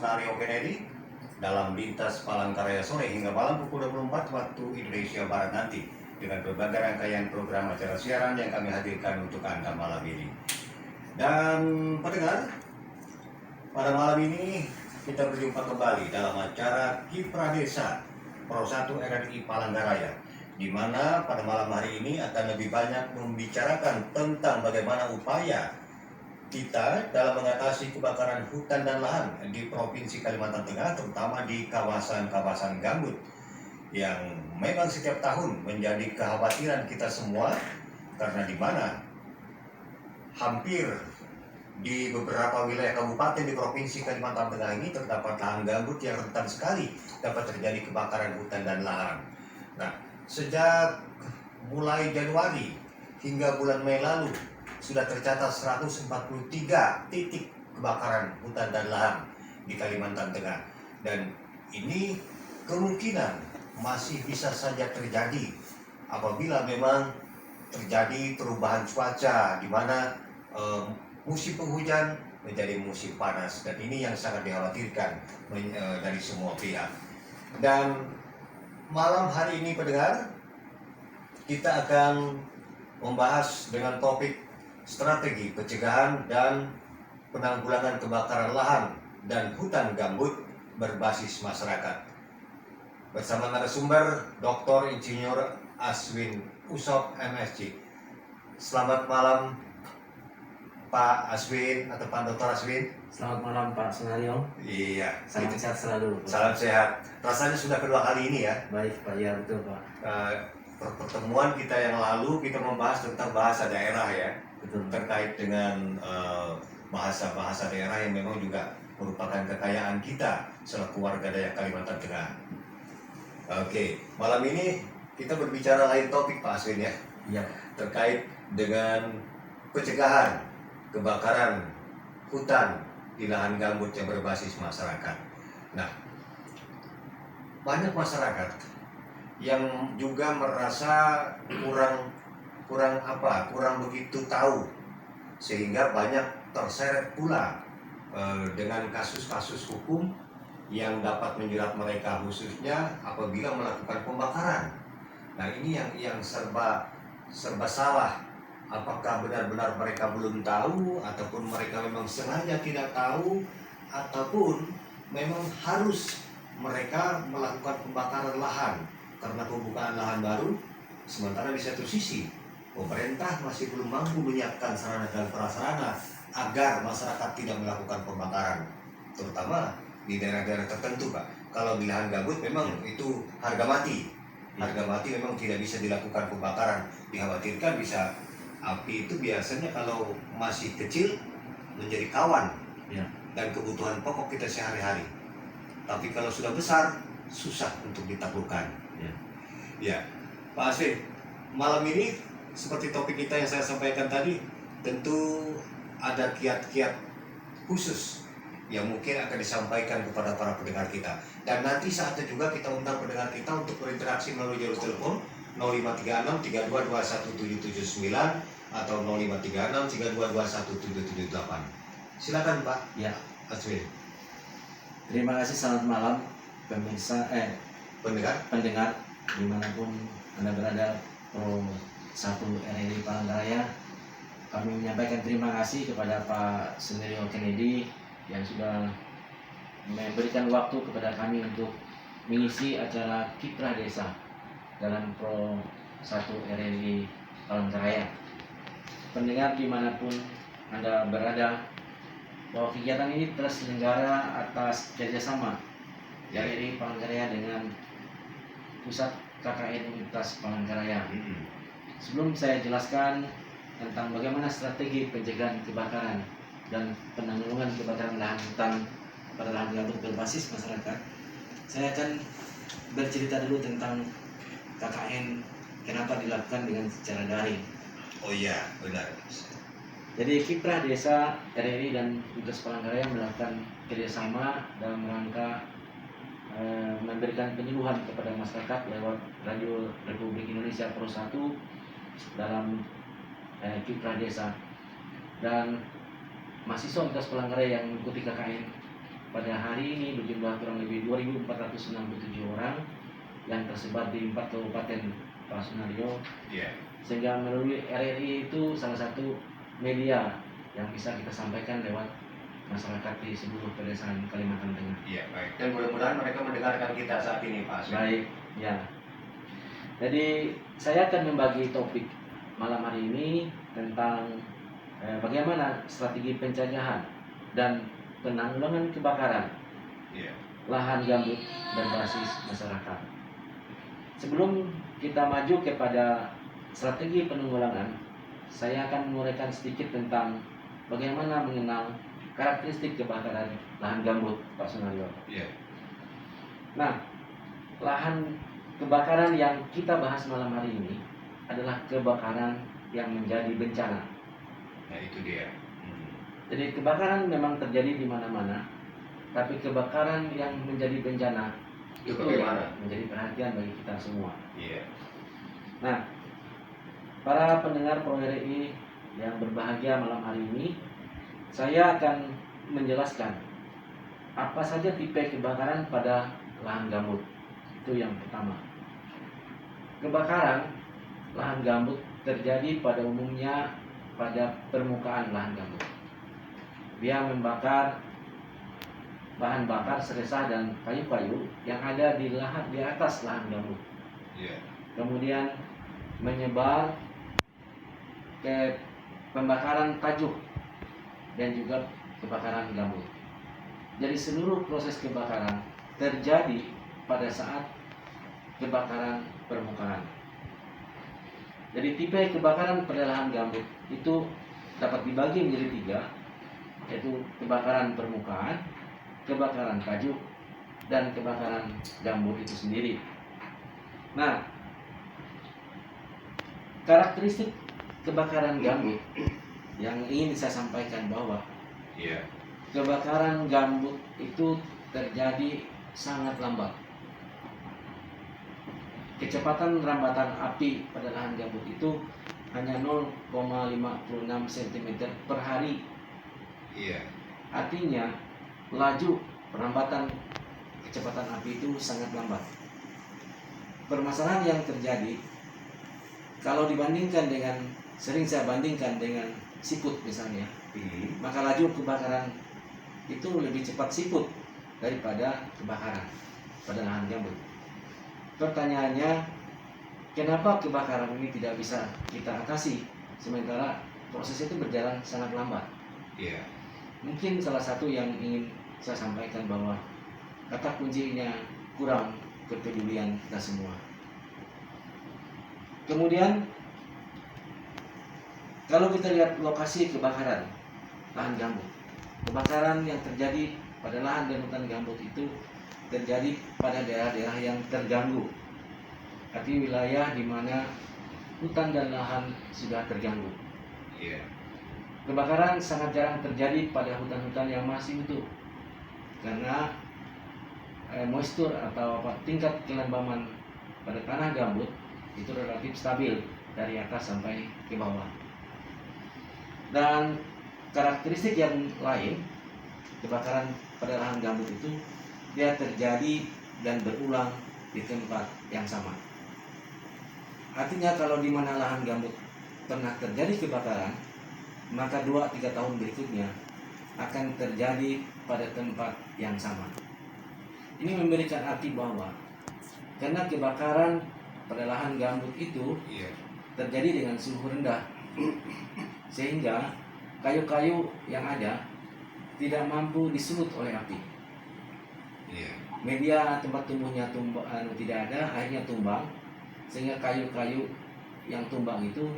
Senario Kennedy dalam lintas Palangkaraya sore hingga malam pukul 24 waktu Indonesia Barat nanti dengan berbagai rangkaian program acara siaran yang kami hadirkan untuk Anda malam ini. Dan pendengar, pada malam ini kita berjumpa kembali dalam acara Kiprah Desa Pro 1 RRI Palangkaraya, di mana pada malam hari ini akan lebih banyak membicarakan tentang bagaimana upaya kita dalam mengatasi kebakaran hutan dan lahan di Provinsi Kalimantan Tengah, terutama di kawasan-kawasan gambut yang memang setiap tahun menjadi kekhawatiran kita semua, karena di mana hampir di beberapa wilayah kabupaten di Provinsi Kalimantan Tengah ini terdapat lahan gambut yang rentan sekali dapat terjadi kebakaran hutan dan lahan. Nah, sejak mulai Januari hingga bulan Mei lalu sudah tercatat 143 titik kebakaran hutan dan lahan di Kalimantan Tengah, dan ini kemungkinan masih bisa saja terjadi apabila memang terjadi perubahan cuaca, di mana musim penghujan menjadi musim panas, dan ini yang sangat dikhawatirkan dari semua pihak. Dan malam hari ini pendengar, kita akan membahas dengan topik strategi pencegahan dan penanggulangan kebakaran lahan dan hutan gambut berbasis masyarakat. Bersama narasumber Dr. Insinyur Aswin Usop MSc. Selamat malam Pak Aswin atau Pak Dr. Aswin. Selamat malam Pak Senario. Iya. Salam sehat selalu. Salam sehat. Rasanya sudah kedua kali ini ya. Baik Pak, ya betul Pak. Pertemuan kita yang lalu kita membahas tentang bahasa daerah ya. Betul. Terkait dengan bahasa-bahasa daerah yang memang juga merupakan kekayaan kita selaku warga Dayak Kalimantan Tengah. Oke, malam ini kita berbicara lain topik Pak Aswin ya. Iya. Terkait dengan pencegahan kebakaran hutan di lahan gambut yang berbasis masyarakat. Nah, banyak masyarakat yang juga merasa kurang begitu tahu, sehingga banyak terseret pula dengan kasus-kasus hukum yang dapat menjerat mereka, khususnya apabila melakukan pembakaran. Nah, ini yang serba salah. Apakah benar-benar mereka belum tahu, ataupun mereka memang sengaja tidak tahu, ataupun memang harus mereka melakukan pembakaran lahan karena pembukaan lahan baru, sementara di satu sisi pemerintah masih belum mampu menyiapkan sarana dan prasarana agar masyarakat tidak melakukan pembakaran, terutama di daerah-daerah tertentu Pak. Kalau di lahan gambut memang itu harga mati memang tidak bisa dilakukan pembakaran, dikhawatirkan bisa api itu biasanya kalau masih kecil menjadi kawan Ya. dan kebutuhan pokok kita sehari-hari. Tapi kalau sudah besar, susah untuk ditaklukkan. Ya. Ya, Pak Aswin, malam ini seperti topik kita yang saya sampaikan tadi, tentu ada kiat-kiat khusus yang mungkin akan disampaikan kepada para pendengar kita. Dan nanti saatnya juga kita undang pendengar kita untuk berinteraksi melalui jalur telepon 0536 3221 779 atau 0536 3221 778. Silakan Pak. Ya. Aswin. Terima kasih, selamat malam pemirsa pendengar dimanapun Anda berada, Pro 1 RRI Palangkaraya. Kami menyampaikan terima kasih kepada Pak Senario Kennedy yang sudah memberikan waktu kepada kami untuk mengisi acara Kiprah Desa dalam Pro 1 RRI Palangkaraya. Pendengar dimanapun Anda berada, bahwa kegiatan ini terselenggara atas kerjasama RRI Palangkaraya dengan Pusat KKN Universitas Palangkaraya. Sebelum saya jelaskan tentang bagaimana strategi pencegahan kebakaran dan penanggulangan kebakaran lahan hutan pada lahan gambut berbasis masyarakat, saya akan bercerita dulu tentang KKN, kenapa dilakukan dengan secara daring. Oh iya, benar. Jadi Kiprah Desa RRI dan Universitas Palangkaraya melakukan kerjasama dalam rangka memberikan penyuluhan kepada masyarakat lewat Radio Republik Indonesia Pro 1 dalam Kiprah Desa. Dan mahasiswa Universitas Palangkaraya yang mengikuti KKN pada hari ini berjumlah kurang lebih 2.467 orang yang tersebar di 4 kabupaten Pak Sunario, Iya. sehingga melalui RRI itu salah satu media yang bisa kita sampaikan lewat masyarakat di seluruh pedesaan Kalimantan Tengah. Iya, baik. Dan mudah-mudahan mereka mendengarkan kita saat ini, Pak Aswin. Baik, ya. Jadi saya akan membagi topik malam hari ini tentang bagaimana strategi pencegahan dan penanggulangan kebakaran Iya. lahan gambut berbasis masyarakat. Sebelum kita maju kepada strategi penanggulangan, saya akan menguraikan sedikit tentang bagaimana mengenal karakteristik kebakaran lahan gambut, Pak Sunario. Iya. Nah, lahan kebakaran yang kita bahas malam hari ini adalah kebakaran yang menjadi bencana. Nah, itu dia. Jadi kebakaran memang terjadi di mana-mana, tapi kebakaran yang menjadi bencana Itu itu bagaimana? yang menjadi perhatian bagi kita semua. Iya. Nah, para pendengar Pro RRI yang berbahagia malam hari ini, saya akan menjelaskan apa saja tipe kebakaran pada lahan gambut. Itu yang pertama. Kebakaran lahan gambut terjadi pada umumnya pada permukaan lahan gambut. Dia membakar bahan bakar seresah dan kayu-kayu yang ada di atas lahan gambut. Iya. Kemudian menyebar ke pembakaran tajuk dan juga kebakaran gambut. Jadi seluruh proses kebakaran terjadi pada saat kebakaran permukaan. Jadi tipe kebakaran pada lahan gambut itu dapat dibagi menjadi 3, yaitu kebakaran permukaan, kebakaran tajuk, dan kebakaran gambut itu sendiri. Nah, karakteristik kebakaran gambut yang ingin saya sampaikan bahwa Iya. kebakaran gambut itu terjadi sangat lambat. Kecepatan rambatan api pada lahan gambut itu hanya 0,56 cm per hari. Iya. Artinya laju perambatan kecepatan api itu sangat lambat. Permasalahan yang terjadi kalau dibandingkan dengan, sering saya bandingkan dengan siput misalnya, maka laju kebakaran itu lebih cepat siput daripada kebakaran pada lahan gambut. Pertanyaannya, kenapa kebakaran ini tidak bisa kita atasi sementara proses itu berjalan sangat lambat? Iya. Mungkin salah satu yang ingin saya sampaikan bahwa kata kuncinya kurang kepedulian kita semua. Kemudian kalau kita lihat lokasi kebakaran lahan gambut, kebakaran yang terjadi pada lahan dan hutan gambut itu terjadi pada daerah-daerah yang terganggu, artinya wilayah di mana hutan dan lahan sudah terganggu. Iya. Kebakaran sangat jarang terjadi pada hutan-hutan yang masih utuh karena moisture atau tingkat kelembaman pada tanah gambut itu relatif stabil dari atas sampai ke bawah. Dan karakteristik yang lain kebakaran pada lahan gambut itu dia terjadi dan berulang di tempat yang sama. Artinya kalau di mana lahan gambut pernah terjadi kebakaran, maka 2-3 tahun berikutnya akan terjadi pada tempat yang sama. Ini memberikan arti bahwa karena kebakaran pada lahan gambut itu Iya. terjadi dengan suhu rendah, sehingga kayu-kayu yang ada tidak mampu disulut oleh api. Iya. Media tempat tumbuhnya tidak ada, akhirnya tumbang, sehingga kayu-kayu yang tumbang itu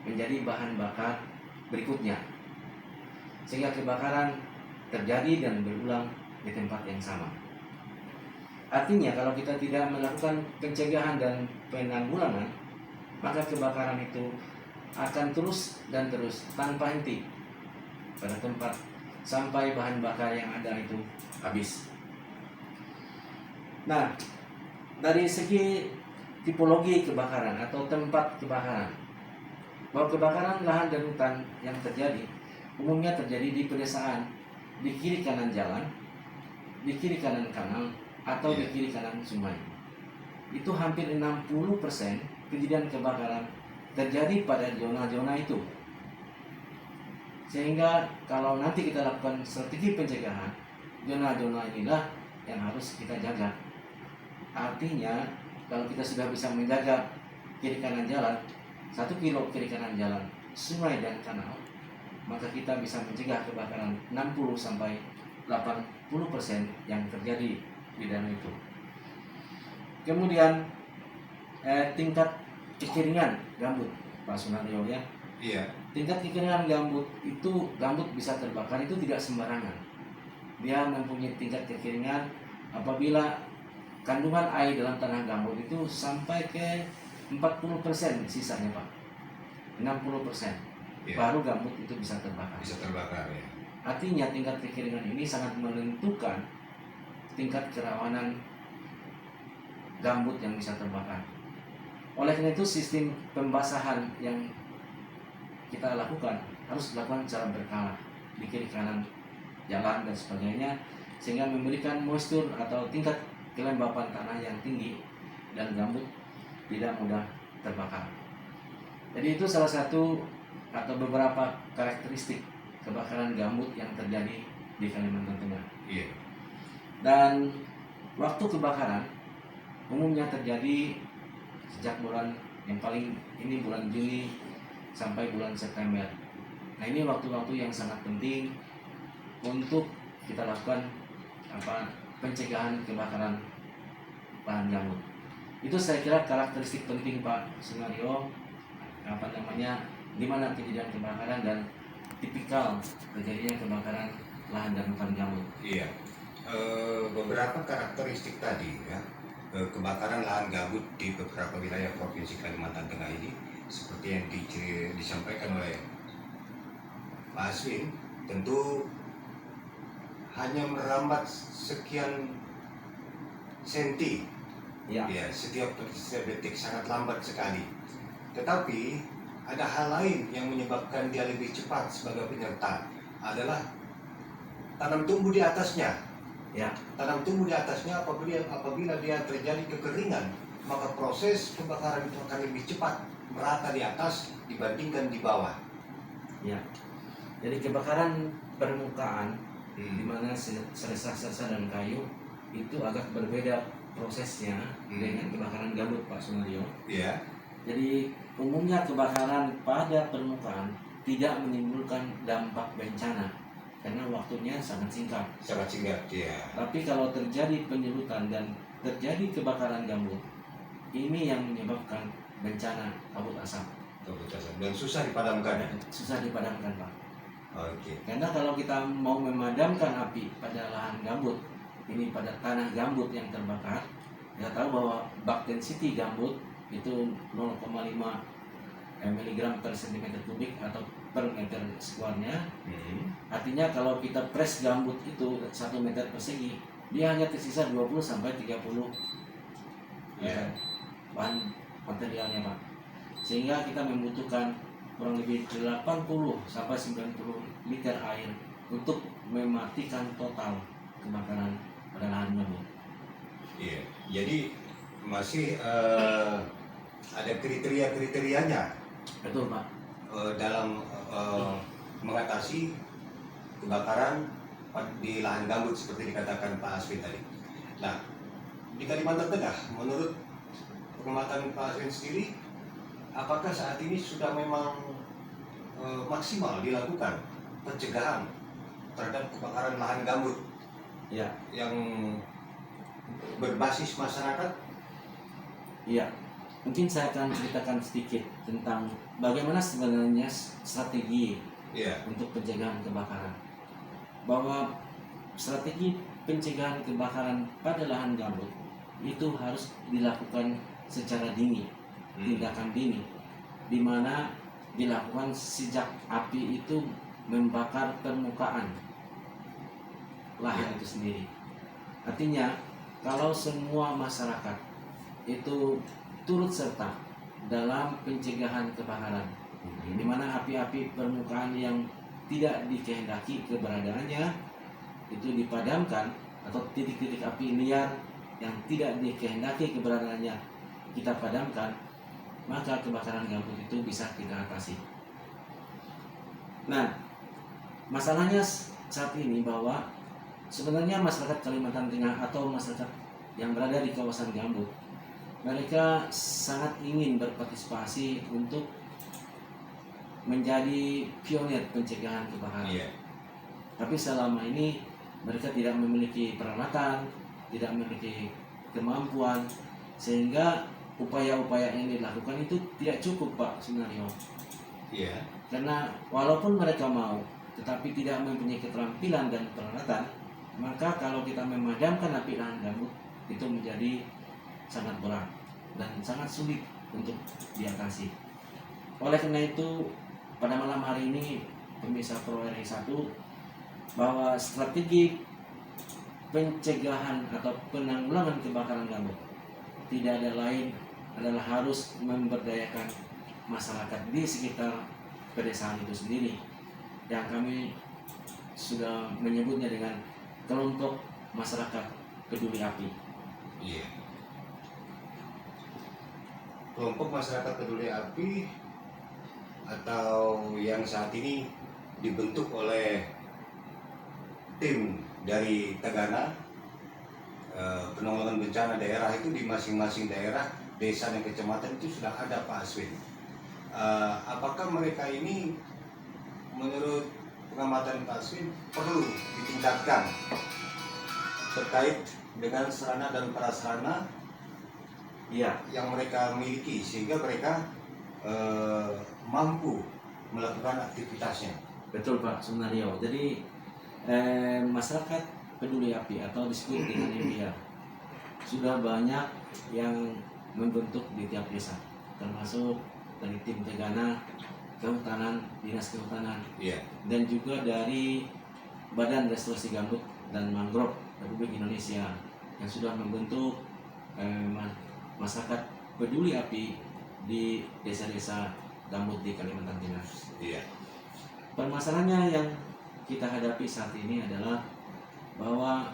menjadi bahan bakar berikutnya, sehingga kebakaran terjadi dan berulang di tempat yang sama. Artinya kalau kita tidak melakukan pencegahan dan penanggulangan, maka kebakaran itu akan terus dan terus tanpa henti pada tempat sampai bahan bakar yang ada itu habis. Nah, dari segi tipologi kebakaran atau tempat kebakaran, bahwa kebakaran lahan dan hutan yang terjadi umumnya terjadi di pedesaan, di kiri kanan jalan, di kiri kanan kanal atau di Iya. kiri kanan sungai. Itu hampir 60% kejadian kebakaran terjadi pada zona-zona itu. Sehingga kalau nanti kita lakukan strategi pencegahan, zona-zona inilah yang harus kita jaga. Artinya kalau kita sudah bisa menjaga kiri kanan jalan, 1 kilo kiri kanan jalan, sungai dan kanal, maka kita bisa mencegah kebakaran 60-80% yang terjadi di dalam itu. Kemudian tingkat kekeringan gambut, Pak Sunario ya. Iya. Tingkat kekeringan gambut bisa terbakar itu tidak sembarangan. Dia mempunyai tingkat kekeringan apabila kandungan air dalam tanah gambut itu sampai ke 40% sisanya Pak. 60%. Iya. Baru gambut itu bisa terbakar. Bisa terbakar ya. Artinya tingkat kekeringan ini sangat menentukan tingkat kerawanan gambut yang bisa terbakar. Oleh karena itu sistem pembasahan yang kita lakukan harus dilakukan secara berkala di kiri kanan jalan dan sebagainya, sehingga memberikan moisture atau tingkat kelembapan tanah yang tinggi dan gambut tidak mudah terbakar. Jadi itu salah satu atau beberapa karakteristik kebakaran gambut yang terjadi di Kalimantan Tengah. Iya. Dan waktu kebakaran umumnya terjadi sejak bulan yang paling ini bulan Juni sampai bulan September. Nah, ini waktu-waktu yang sangat penting untuk kita lakukan pencegahan kebakaran lahan gambut. Itu saya kira karakteristik penting Pak Sunario, di mana kejadian kebakaran dan tipikal terjadinya kebakaran lahan dan hutan gambut. Iya. Beberapa karakteristik tadi ya, kebakaran lahan gambut di beberapa wilayah Provinsi Kalimantan Tengah ini seperti yang disampaikan oleh Pak Aswin, tentu hanya merambat sekian senti Ya, ya setiap detik, sangat lambat sekali. Tetapi ada hal lain yang menyebabkan dia lebih cepat sebagai penyerta, adalah tanam tumbuh di atasnya. ya, Tanam tumbuh di atasnya apabila dia terjadi kekeringan, maka proses kebakaran itu akan lebih cepat merata di atas dibandingkan di bawah. ya. Jadi kebakaran permukaan di mana serasa dan kayu itu agak berbeda prosesnya dengan kebakaran gambut Pak Sunario. Iya. Jadi umumnya kebakaran pada permukaan tidak menimbulkan dampak bencana karena waktunya sangat singkat. Sangat singkat, ya. Tapi kalau terjadi penyulutan dan terjadi kebakaran gambut, ini yang menyebabkan bencana kabut asap. Dan susah dipadamkan. Susah dipadamkan Pak. Oke. Karena kalau kita mau memadamkan api pada lahan gambut, ini pada tanah gambut yang terbakar, kita tahu bahwa bak density gambut itu 0,5 mg per cm kubik atau per meter skuarnya. Artinya kalau kita press gambut itu 1 meter persegi, dia hanya tersisa 20 sampai 30 bahan materialnya Pak. Sehingga kita membutuhkan kurang lebih 80 sampai 90 liter air untuk mematikan total kebakaran pada lahan gambut. Iya. Jadi masih ada kriteria-kriterianya Betul Pak. dalam mengatasi kebakaran di lahan gambut seperti dikatakan Pak Aswin tadi. Nah, di Kalimantan Tengah, menurut pengamatan Pak Aswin sendiri, apakah saat ini sudah memang maksimal dilakukan pencegahan terhadap kebakaran lahan gambut Ya, yang berbasis masyarakat? iya. Mungkin saya akan ceritakan sedikit tentang bagaimana sebenarnya strategi Iya. untuk pencegahan kebakaran. Bahwa strategi pencegahan kebakaran pada lahan gambut itu harus dilakukan secara dini, tindakan dini, di mana dilakukan sejak api itu membakar permukaan lahan itu sendiri. Artinya kalau semua masyarakat itu turut serta dalam pencegahan kebakaran, di mana api-api permukaan yang tidak dikehendaki keberadaannya itu dipadamkan atau titik-titik api liar yang tidak dikehendaki keberadaannya kita padamkan, maka kebakaran gambut itu bisa kita atasi. Nah, masalahnya saat ini bahwa sebenarnya masyarakat Kalimantan Tengah atau masyarakat yang berada di kawasan gambut, mereka sangat ingin berpartisipasi untuk menjadi pionir pencegahan kebakaran. Iya. Tapi selama ini mereka tidak memiliki peralatan, tidak memiliki kemampuan, sehingga upaya-upaya yang dilakukan itu tidak cukup, Pak Sunario. Iya. Karena walaupun mereka mau, tetapi tidak mempunyai keterampilan dan peralatan, maka kalau kita memadamkan api lahan gambut itu menjadi sangat berat dan sangat sulit untuk diatasi. Oleh karena itu, pada malam hari ini pemirsa Pro RI 1, bahwa strategi pencegahan atau penanggulangan kebakaran gambut tidak ada lain adalah harus memberdayakan masyarakat di sekitar pedesaan itu sendiri, yang kami sudah menyebutnya dengan kelompok masyarakat peduli api. Iya. Kelompok masyarakat peduli api atau yang saat ini dibentuk oleh tim dari Tagana, penanggulangan bencana daerah itu di masing-masing daerah, desa dan kecamatan itu sudah ada, Pak Aswin. Apakah mereka ini menurut pengamatan Pak Aswin perlu ditingkatkan terkait dengan sarana dan prasarana yang mereka miliki sehingga mereka mampu melakukan aktivitasnya? Betul, Pak Sunario. Jadi masyarakat peduli api atau disebut dengan MPA sudah banyak yang membentuk di tiap desa, termasuk dari tim Tagana, Kehutanan, Dinas Kehutanan, dan juga dari Badan Restorasi Gambut dan Mangrove Republik Indonesia yang sudah membentuk masyarakat peduli api di desa-desa gambut di Kalimantan Tengah. Iya. Permasalahannya yang kita hadapi saat ini adalah bahwa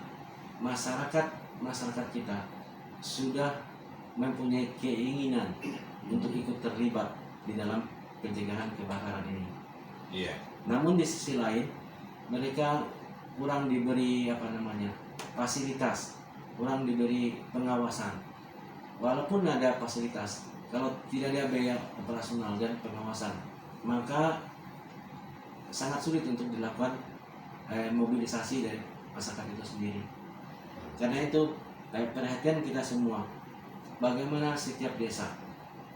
masyarakat kita sudah mempunyai keinginan untuk ikut terlibat di dalam pencegahan kebakaran ini. Iya. Namun di sisi lain mereka kurang diberi fasilitas, kurang diberi pengawasan. Walaupun ada fasilitas, kalau tidak ada biaya operasional dan pengawasan, maka sangat sulit untuk dilakukan mobilisasi dari masyarakat itu sendiri. Karena itu perhatian kita semua, bagaimana setiap desa,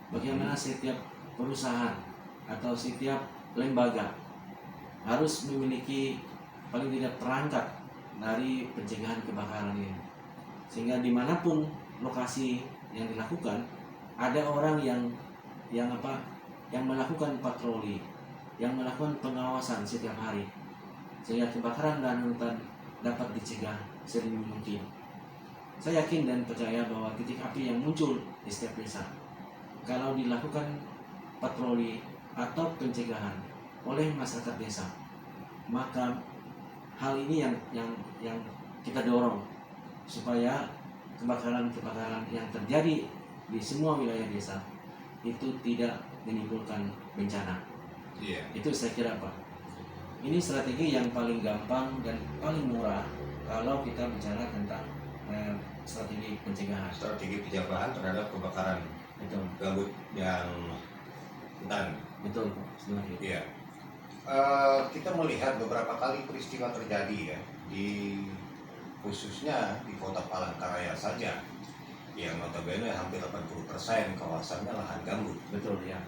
bagaimana setiap perusahaan atau setiap lembaga harus memiliki paling tidak perangkat dari pencegahan kebakaran ini, sehingga dimanapun lokasi yang dilakukan ada orang yang melakukan patroli, yang melakukan pengawasan setiap hari, sehingga kebakaran dan hutan dapat dicegah sedini mungkin. Saya yakin dan percaya bahwa titik api yang muncul di setiap desa, kalau dilakukan patroli atau pencegahan oleh masyarakat desa, maka hal ini yang kita dorong supaya kebakaran yang terjadi di semua wilayah desa itu tidak menimbulkan bencana. Iya. Itu saya kira, Pak. Ini strategi yang paling gampang dan paling murah kalau kita bicara tentang strategi pencegahan. Strategi pencegahan terhadap kebakaran Betul. gambut yang hutan. Betul, Pak. Sebenarnya. Iya. Kita melihat beberapa kali peristiwa terjadi ya khususnya di kota Palangkaraya saja, yang notabene hampir 80% kawasannya lahan gambut. Betul ya.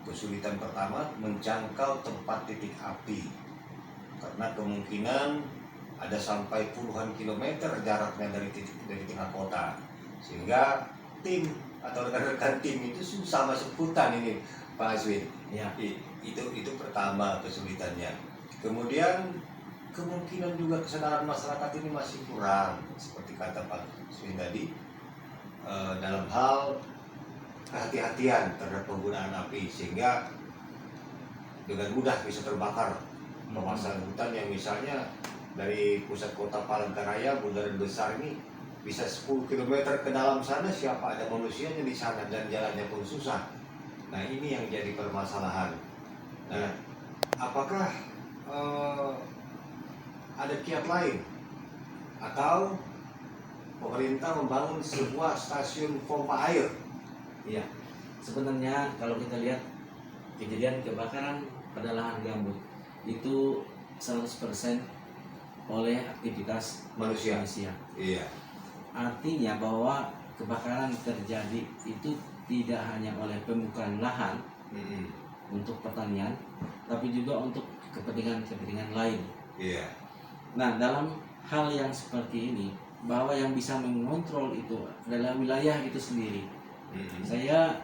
Kesulitan pertama menjangkau tempat titik api karena kemungkinan ada sampai puluhan kilometer jaraknya dari tengah kota, sehingga tim atau rekan-rekan tim itu susah masuk hutan ini, Pak Aswin. Ya. Itu pertama kesulitannya. Kemudian kemungkinan juga kesadaran masyarakat ini masih kurang, seperti kata Pak Aswin tadi, dalam hal kehati-hatian terhadap penggunaan api, sehingga dengan mudah bisa terbakar kawasan hutan yang misalnya dari pusat kota Palangkaraya, Bundaran Besar ini bisa 10 km ke dalam sana, siapa ada manusianya di sana dan jalannya pun susah. Nah ini yang jadi permasalahan. Nah, apakah ada kiat lain atau pemerintah membangun sebuah stasiun pompa air? Iya, sebenarnya kalau kita lihat kejadian kebakaran pada lahan gambut itu 100% oleh aktivitas Manusia. Iya. Artinya bahwa kebakaran terjadi itu tidak hanya oleh pembukaan lahan untuk pertanian, tapi juga untuk kepentingan-kepentingan lain. Iya. Nah, dalam hal yang seperti ini, bahwa yang bisa mengontrol itu adalah wilayah itu sendiri. Saya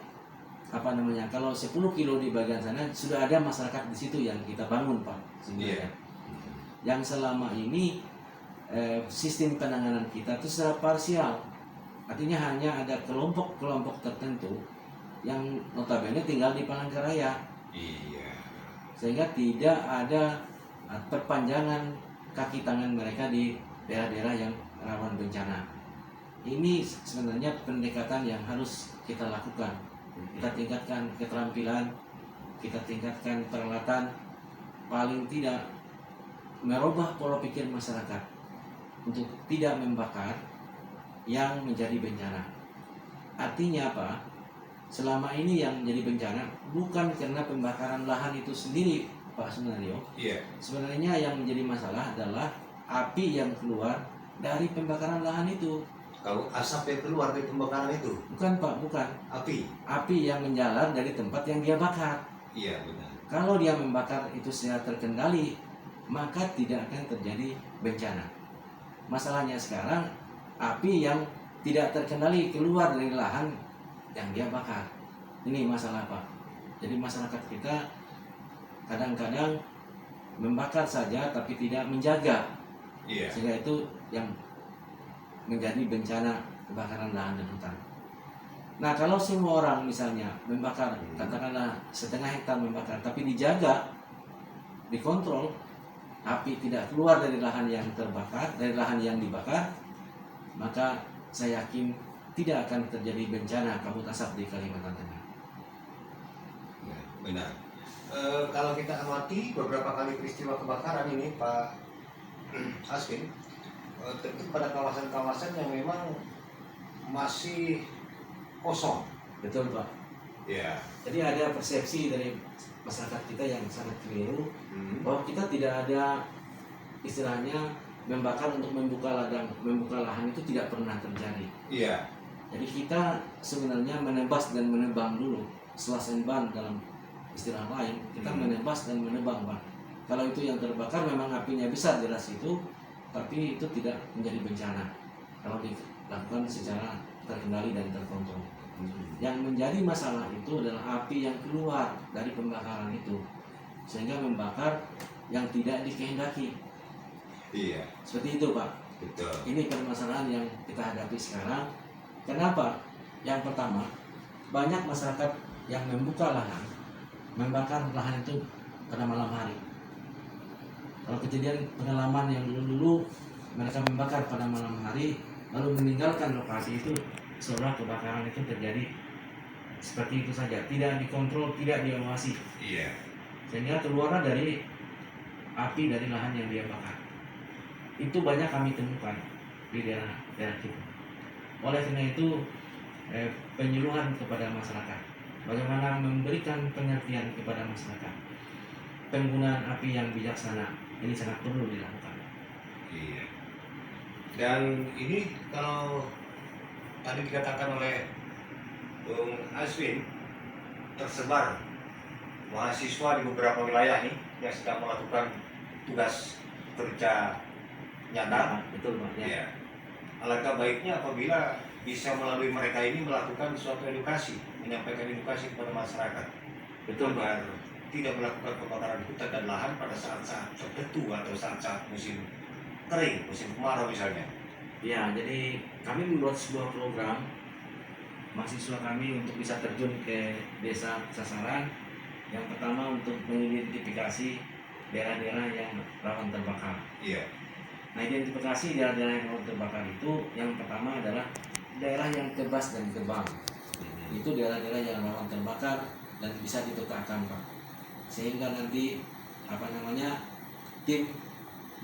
kalau 10 kilo di bagian sana sudah ada masyarakat di situ yang kita bangun, Pak, sebenarnya. Yang selama ini sistem penanganan kita itu secara parsial, artinya hanya ada kelompok-kelompok tertentu yang notabene tinggal di Palangkaraya. Iya. Sehingga tidak ada perpanjangan kaki tangan mereka di daerah-daerah yang rawan bencana. Ini sebenarnya pendekatan yang harus kita lakukan. Kita tingkatkan keterampilan, kita tingkatkan peralatan, paling tidak merubah pola pikir masyarakat untuk tidak membakar yang menjadi bencana. Artinya apa? Selama ini yang menjadi bencana bukan karena pembakaran lahan itu sendiri, Pak Sunario. Iya. Sebenarnya yang menjadi masalah adalah api yang keluar dari pembakaran lahan itu. Kalau asap yang keluar dari pembakaran itu? Bukan, Pak, bukan. Api yang menjalar dari tempat yang dia bakar. Iya, benar. Kalau dia membakar itu secara terkendali, maka tidak akan terjadi bencana. Masalahnya sekarang api yang tidak terkendali keluar dari lahan yang dia bakar. Ini masalah, Pak. Jadi masyarakat kita kadang-kadang membakar saja tapi tidak menjaga. Iya. Sehingga itu yang menjadi bencana kebakaran lahan dan hutan. Nah, kalau semua orang misalnya membakar, katakanlah 1/2 hektar membakar, tapi dijaga, dikontrol, api tidak keluar dari lahan yang terbakar, dari lahan yang dibakar, maka saya yakin tidak akan terjadi bencana kabut asap di Kalimantan Tengah. Ya, benar. Kalau kita amati beberapa kali peristiwa kebakaran ini, Pak Aswin, tentu pada kawasan-kawasan yang memang masih kosong. Betul, Pak. Ya. Jadi ada persepsi dari masyarakat kita yang sangat keliru bahwa kita tidak ada istilahnya membakar untuk membuka ladang, membuka lahan itu tidak pernah terjadi. Iya. Jadi kita sebenarnya menebas dan menebang dulu. Setelah senban dalam istilah lain, kita menebas dan menebang, Pak. Kalau itu yang terbakar memang apinya besar jelas itu, tapi itu tidak menjadi bencana kalau dilakukan secara terkendali dan terkontrol. Yang menjadi masalah itu adalah api yang keluar dari pembakaran itu sehingga membakar yang tidak dikehendaki. Iya. Seperti itu, Pak. Betul. Ini permasalahan yang kita hadapi sekarang. Kenapa? Yang pertama, banyak masyarakat yang membuka lahan, membakar lahan itu pada malam hari. Kalau kejadian pengalaman yang dulu-dulu mereka membakar pada malam hari lalu meninggalkan lokasi itu, seolah kebakaran itu terjadi seperti itu saja, tidak dikontrol, tidak diawasi. Iya. Sehingga keluarlah dari api dari lahan yang dia bakar. Itu banyak kami temukan di daerah kita. Oleh karena itu penyuluhan kepada masyarakat, bagaimana memberikan pengertian kepada masyarakat, penggunaan api yang bijaksana ini sangat perlu dilakukan. Iya. Dan ini kalau tadi dikatakan oleh Bung Aswin, tersebar mahasiswa di beberapa wilayah nih yang sedang melakukan tugas kerja nyata. Betul, Pak. Ya. Alangkah baiknya apabila bisa melalui mereka ini melakukan suatu edukasi, menyampaikan edukasi kepada masyarakat. Betul, Pak. Agar tidak melakukan kebakaran hutan dan lahan pada saat-saat tertentu atau saat-saat musim kering, musim kemarau misalnya. Ya, jadi kami membuat sebuah program mahasiswa kami untuk bisa terjun ke desa sasaran. Yang pertama untuk mengidentifikasi daerah-daerah yang rawan terbakar. Iya. Nah, identifikasi daerah-daerah yang rawan terbakar itu yang pertama adalah daerah yang kebas dan gebang. Itu daerah-daerah yang rawan terbakar dan bisa dipetakan, Pak. Sehingga nanti tim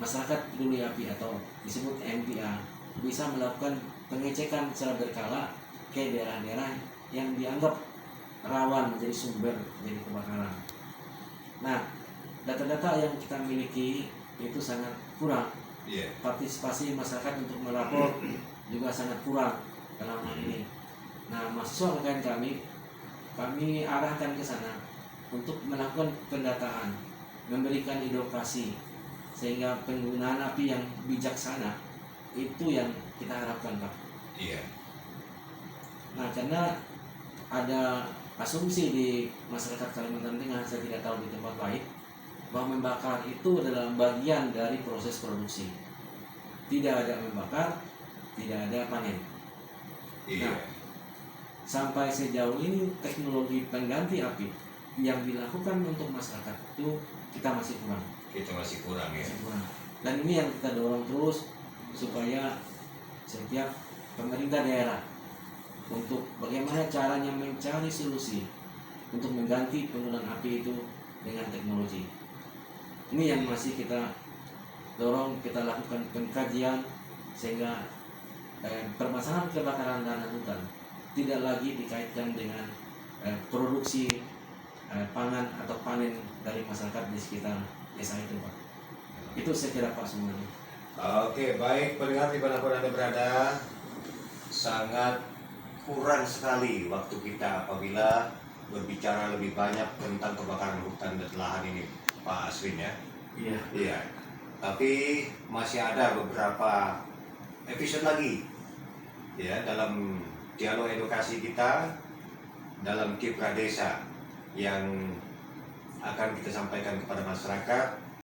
masyarakat peduli api atau disebut MPA bisa melakukan pengecekan secara berkala ke daerah-daerah yang dianggap rawan menjadi sumber jadi kebakaran. Nah, data-data yang kita miliki itu sangat kurang. Partisipasi masyarakat untuk melapor juga sangat kurang dalam hal ini. Nah, mahasiswa rekan kami arahkan ke sana untuk melakukan pendataan, memberikan edukasi sehingga penggunaan api yang bijaksana itu yang kita harapkan, Pak. Iya. Nah, karena ada asumsi di masyarakat Kalimantan Tengah, saya tidak tahu di tempat lain, bahwa membakar itu adalah bagian dari proses produksi. Tidak ada membakar, tidak ada panen. Iya. Nah, sampai sejauh ini teknologi pengganti api yang dilakukan untuk masyarakat itu kita masih kurang. Kita masih kurang ya. Masih kurang. Dan ini yang kita dorong terus supaya setiap pemerintah daerah untuk bagaimana caranya mencari solusi untuk mengganti penggunaan api itu dengan teknologi. Ini yang masih kita dorong, kita lakukan pengkajian sehingga permasalahan kebakaran lahan hutan tidak lagi dikaitkan dengan produksi pangan atau panen dari masyarakat di sekitar desa itu, Pak. Itu saya kira, Pak, semuanya. Oke, baik pendengar dimanapun Anda berada, sangat kurang sekali waktu kita apabila berbicara lebih banyak tentang kebakaran hutan dan lahan ini, Pak Aswin ya. Iya. Iya. Tapi masih ada beberapa episode lagi ya dalam dialog edukasi kita dalam Kipra Desa yang akan kita sampaikan kepada masyarakat